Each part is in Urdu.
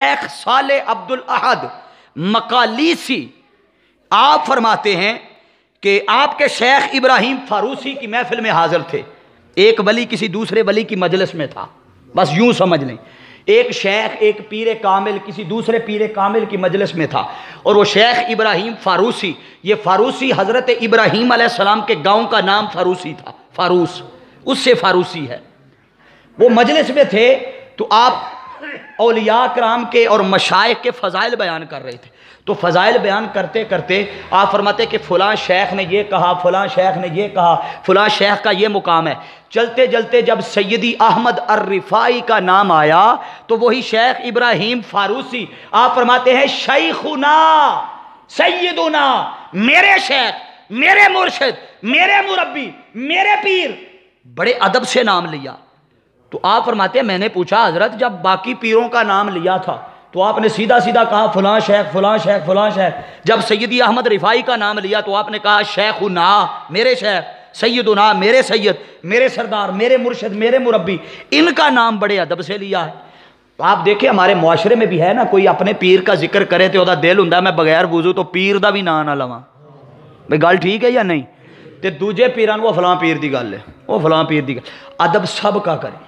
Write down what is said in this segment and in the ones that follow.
شیخ صالح عبد الاحد مقالیسی آپ فرماتے ہیں کہ آپ کے شیخ ابراہیم فاروسی کی محفل میں حاضر تھے. ایک ولی کسی دوسرے ولی کی مجلس میں تھا، بس یوں سمجھ لیں. ایک شیخ ایک پیر کامل کسی دوسرے پیر کامل کی مجلس میں تھا، اور وہ شیخ ابراہیم فاروسی، یہ فاروسی حضرت ابراہیم علیہ السلام کے گاؤں کا نام فاروسی تھا، فاروس، اس سے فاروسی ہے. وہ مجلس میں تھے تو آپ اولیاء کرام کے اور مشائخ کے فضائل بیان کر رہے تھے. تو فضائل بیان کرتے کرتے آپ فرماتے کہ فلاں شیخ نے یہ کہا، فلاں شیخ نے یہ کہا، فلاں شیخ کا یہ مقام ہے. چلتے چلتے جب سیدی احمد الرفاعی کا نام آیا تو وہی شیخ ابراہیم فاروسی آپ فرماتے ہیں شیخنا سیدنا، میرے شیخ، میرے مرشد، میرے مربی، میرے پیر، بڑے ادب سے نام لیا. تو آپ فرماتے ہیں میں نے پوچھا حضرت جب باقی پیروں کا نام لیا تھا تو آپ نے سیدھا سیدھا کہا فلاں شیخ فلاں شیخ فلاں شیخ، جب سیدی احمد رفاعی کا نام لیا تو آپ نے کہا شیخنا، میرے شیخ، سیدنا، میرے سید، میرے سردار، میرے مرشد، میرے مربی، ان کا نام بڑے ادب سے لیا ہے. آپ دیکھیں ہمارے معاشرے میں بھی ہے نا، کوئی اپنے پیر کا ذکر کرے تو وہ دل ہوندا میں بغیر وضو تو پیر دا بھی نام نہ لواں. بھئی گل ٹھیک ہے یا نہیں؟ تے دوجے پیران وہ فلاں پیر دی گل ہے، وہ فلاں پیر دی گل. ادب سب کا کریں.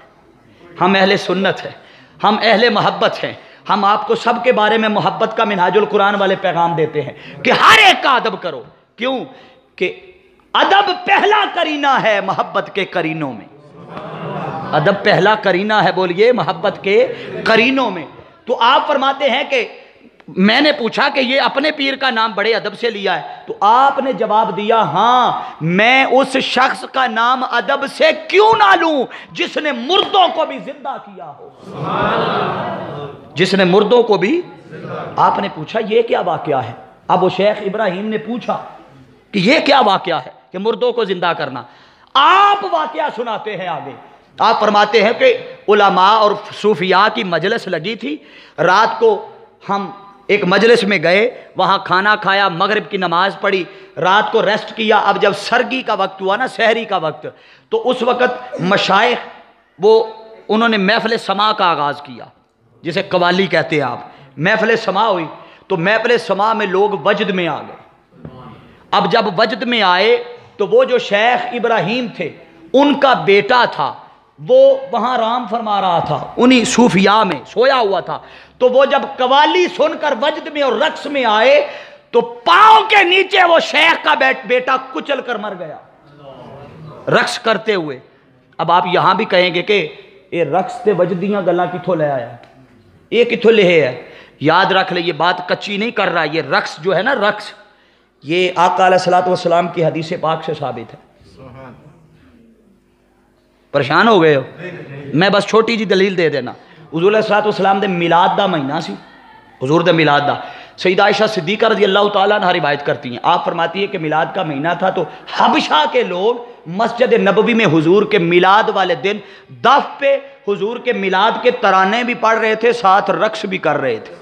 ہم اہل سنت ہیں، ہم اہل محبت ہیں، ہم آپ کو سب کے بارے میں محبت کا منہاج القرآن والے پیغام دیتے ہیں کہ ہر ایک کا ادب کرو. کیوں کہ ادب پہلا کرینہ ہے محبت کے کرینوں میں. ادب پہلا کرینہ ہے، بولیے، محبت کے کرینوں میں. تو آپ فرماتے ہیں کہ میں نے پوچھا کہ یہ اپنے پیر کا نام بڑے ادب سے لیا ہے، تو آپ نے جواب دیا ہاں میں اس شخص کا نام ادب سے کیوں نہ لوں جس نے مردوں کو بھی زندہ کیا ہو. جس نے مردوں کو بھی. آپ نے پوچھا یہ کیا واقعہ ہے؟ اب وہ شیخ ابراہیم نے پوچھا کہ یہ کیا واقعہ ہے کہ مردوں کو زندہ کرنا. آپ واقعہ سناتے ہیں آگے. آپ فرماتے ہیں کہ علماء اور صوفیاء کی مجلس لگی تھی. رات کو ہم ایک مجلس میں گئے، وہاں کھانا کھایا، مغرب کی نماز پڑھی، رات کو ریسٹ کیا. اب جب سرگی کا وقت ہوا نا، سحری کا وقت، تو اس وقت مشائخ وہ انہوں نے محفل سماع کا آغاز کیا، جسے قوالی کہتے ہیں آپ. محفل سماع ہوئی تو محفل سماع میں لوگ وجد میں آ گئے. اب جب وجد میں آئے تو وہ جو شیخ ابراہیم تھے ان کا بیٹا تھا، وہ وہاں آرام فرما رہا تھا، انہی صوفیاء میں سویا ہوا تھا. تو وہ جب قوالی سن کر وجد میں اور رقص میں آئے تو پاؤں کے نیچے وہ شیخ کا بیٹا کچل کر مر گیا رقص کرتے ہوئے. اب آپ یہاں بھی کہیں گے کہ یہ رقص تے وجدیاں گلاں کتھوں لے آیا، یہ کتھوں لے ہے؟ یاد رکھ لے، یہ بات کچی نہیں کر رہا. یہ رقص جو ہے نا، رقص، یہ آقا علیہ الصلوۃ والسلام کی حدیث پاک سے ثابت ہے. پریشان ہو گئے ہو؟ میں بس چھوٹی جی دلیل دے دینا. حضور علیہ الصلوۃ والسلام دے میلاد دا مہینہ سی، حضور دے میلاد دا. سیدہ عائشہ صدیقہ رضی اللہ تعالیٰ عنہ روایت کرتی ہیں، آپ فرماتی ہے کہ میلاد کا مہینہ تھا تو حبشہ کے لوگ مسجد نبوی میں حضور کے میلاد والے دن دف پہ حضور کے میلاد کے ترانے بھی پڑھ رہے تھے، ساتھ رقص بھی کر رہے تھے،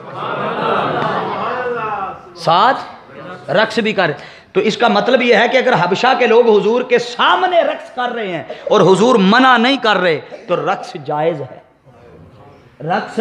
ساتھ رقص بھی کر رہے تھے. تو اس کا مطلب یہ ہے کہ اگر حبشہ کے لوگ حضور کے سامنے رقص کر رہے ہیں اور حضور منع نہیں کر رہے تو رقص جائز ہے. رقص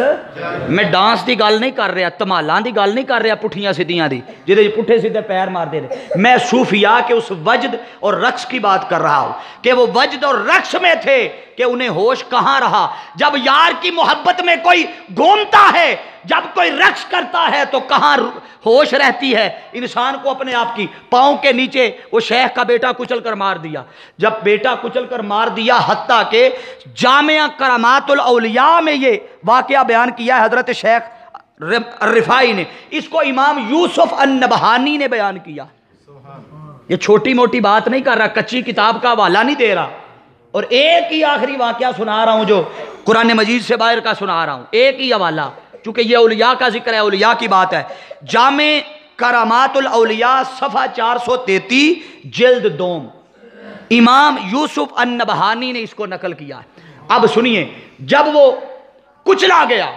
میں ڈانس دی گل نہیں کر رہا، تمالاں دی گل نہیں کر رہا، پٹھیاں سیدھیاں دی جہدے پٹھے سیدھے پیر مار دے رہے. میں صوفیاء کے اس وجد اور رقص کی بات کر رہا ہوں کہ وہ وجد اور رقص میں تھے کہ انہیں ہوش کہاں رہا. جب یار کی محبت میں کوئی گھومتا ہے، جب کوئی رقص کرتا ہے تو کہاں ہوش رہتی ہے انسان کو اپنے آپ کی. پاؤں کے نیچے وہ شیخ کا بیٹا کچل کر مار دیا. جب بیٹا کچل کر مار دیا، حتیٰ کہ جامعہ کرامات الاولیاء میں یہ واقعہ بیان کیا ہے حضرت شیخ الرفاعی نے. اس کو امام یوسف النبہانی نے بیان کیا. یہ چھوٹی موٹی بات نہیں کر رہا، کچی کتاب کا حوالہ نہیں دے رہا. اور ایک ہی آخری واقعہ سنا رہا ہوں جو قرآن مجید سے باہر کا سنا رہا ہوں، ایک ہی حوالہ، چونکہ یہ اولیاء کا ذکر ہے، اولیاء کی بات ہے. جامع کرامات الاولیاء صفحہ 433 جلد 2، امام یوسف النبہانی نے اس کو نقل کیا ہے. اب سنیے، جب وہ کچلا گیا،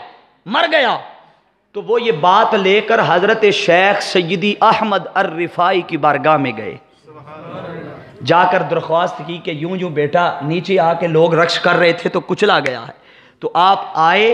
مر گیا، تو وہ یہ بات لے کر حضرت شیخ سیدی احمد الرفاعی کی بارگاہ میں گئے. جا کر درخواست کی کہ یوں یوں بیٹا نیچے آ کے لوگ رقص کر رہے تھے تو کچلا گیا ہے. تو آپ آئے،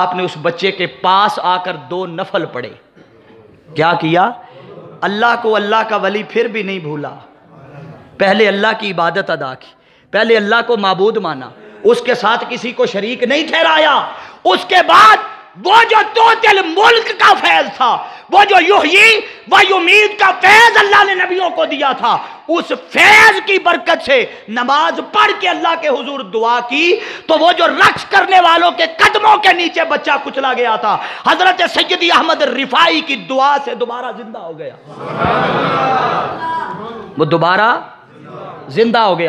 آپ نے اس بچے کے پاس آ کر 2 نفل پڑھے. کیا کیا؟ اللہ کو اللہ کا ولی پھر بھی نہیں بھولا. پہلے اللہ کی عبادت ادا کی، پہلے اللہ کو معبود مانا، اس کے ساتھ کسی کو شریک نہیں ٹھہرایا. اس کے بعد وہ جو توتل ملک کا فیض تھا، وہ جو یحیی و یمیت کا فیض اللہ نے نبیوں کو دیا تھا، اس فیض کی برکت سے نماز پڑھ کے اللہ کے حضور دعا کی تو وہ جو رقص کرنے والوں کے قدموں کے نیچے بچہ کچلا گیا تھا، حضرت سیدی احمد رفاعی کی دعا سے دوبارہ زندہ ہو گیا. وہ دوبارہ زندہ ہو گیا.